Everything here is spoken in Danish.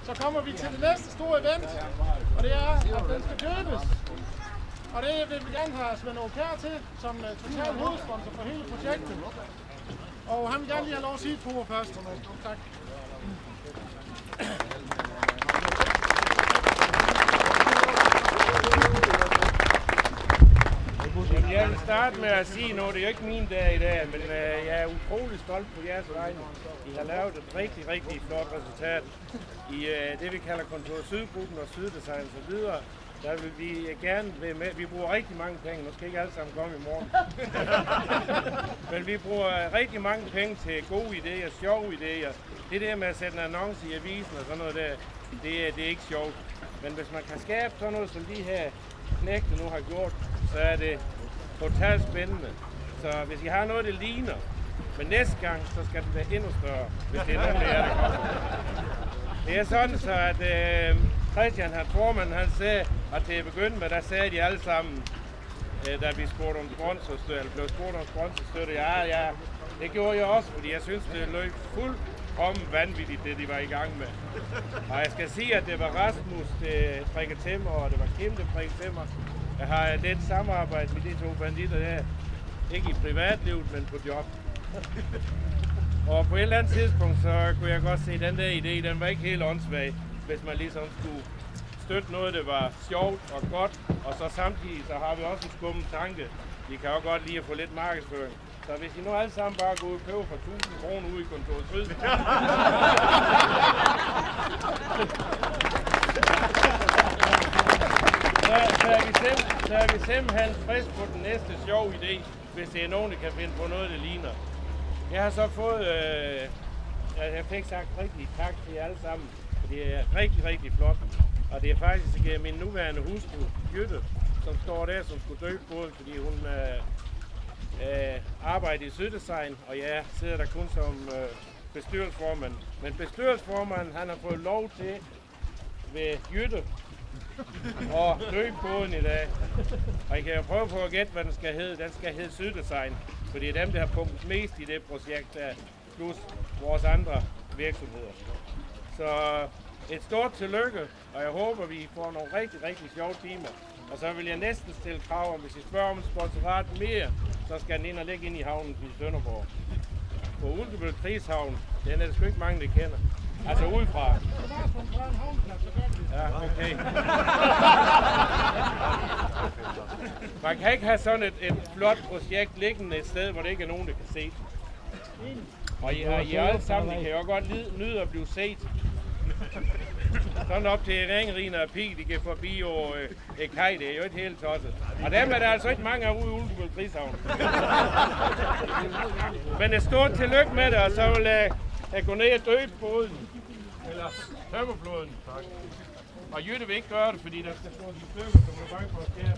Så kommer vi til det næste store event, og det er, at den skal købes. Og det vil vi gerne have Svend Aukjær til, som total hovedsponsor for hele projektet. Og han vil gerne lige have lov at sige et par ord først. Tak. Jeg vil starte med at sige noget. Det er jo ikke min dag i dag, men jeg er utrolig stolt på jeres vegne. I har lavet et rigtig, rigtig flot resultat i det, vi kalder Kontor Sydgruppen og Syddesign og så videre. Der vil vi gerne være med. Vi bruger rigtig mange penge. Nu skal ikke alle sammen komme i morgen. Men vi bruger rigtig mange penge til gode idéer, sjove idéer. Det der med at sætte en annonce i avisen og sådan noget der, det er ikke sjovt. Men hvis man kan skabe sådan noget, som de her knægte nu har gjort, så er det totalt spændende. Så hvis I har noget, det ligner, men næste gang, så skal den være endnu større, hvis det er nogen, der kommer. Det er sådan, så at Christian, formanden, han sagde, at til at begynde med, der sagde de alle sammen, da vi spurgte om sponsorstøtte, eller blev spurgt om sponsorstøtte, ja, det gjorde jeg også, fordi jeg synes, det løb fuldkommen vanvittigt, det de var i gang med. Og jeg skal sige, at det var Rasmus, det Frikatemmer, og det var Kim, det Frikatemmer. Jeg har lidt samarbejde med de to banditter der. Ikke i privatlivet, men på job. Og på et eller andet tidspunkt, så kunne jeg godt se, at den der idé, den var ikke helt åndssvag, hvis man ligesom skulle støtte noget, der var sjovt og godt. Og så samtidig, så har vi også en skummel tanke. Vi kan jo godt lide at få lidt markedsføring. Så hvis I nu alle sammen bare går ud og køber for 1000 kroner ude i kontoret Syd, så er vi simpelthen frisk på den næste sjov idé, hvis det er nogen, der kan finde på noget, der ligner. Jeg har så fået, jeg fik sagt rigtig tak til jer alle sammen, for det er rigtig, rigtig flot. Og det er faktisk min nuværende hustru, Jytte, som står der, som skulle døbe båden, fordi hun arbejder i Syddesign, og jeg sidder der kun som bestyrelsesformand. Men bestyrelsesformanden, han har fået lov til ved Jytte og døbe båden i dag. Og jeg kan jo prøve på at gætte, hvad den skal hedde. Den skal hedde Syddesign, for det er dem, der har punktet mest i det projekt, der plus vores andre virksomheder. Så et stort tillykke, og jeg håber, vi får nogle rigtig, rigtig sjove timer. Og så vil jeg næsten stille krav om, hvis I spørger om et sponsorat mere, så skal den ind og ligge ind i havnen i Sønderborg. På Ulkebøl Krigshavn, den er der sgu ikke mange, der kender. Altså udefra. Ja, okay. Man kan ikke have sådan et flot projekt liggende et sted, hvor der ikke er nogen, der kan se det. Og I alle sammen, I kan jo godt nyde at blive set. Sådan op til Ringerine og Pig, de kan forbi og kaj, det er jo ikke helt tosset. Og dem er der altså ikke mange af ude i Ulkebøl Krigshavn. Men et stort tillykke med det, og så vil jeg gå ned og døbe båden. Eller tømmerflåden. Og Jytte vil ikke gøre det, fordi der skal stå de stykker, som er bange for at skære.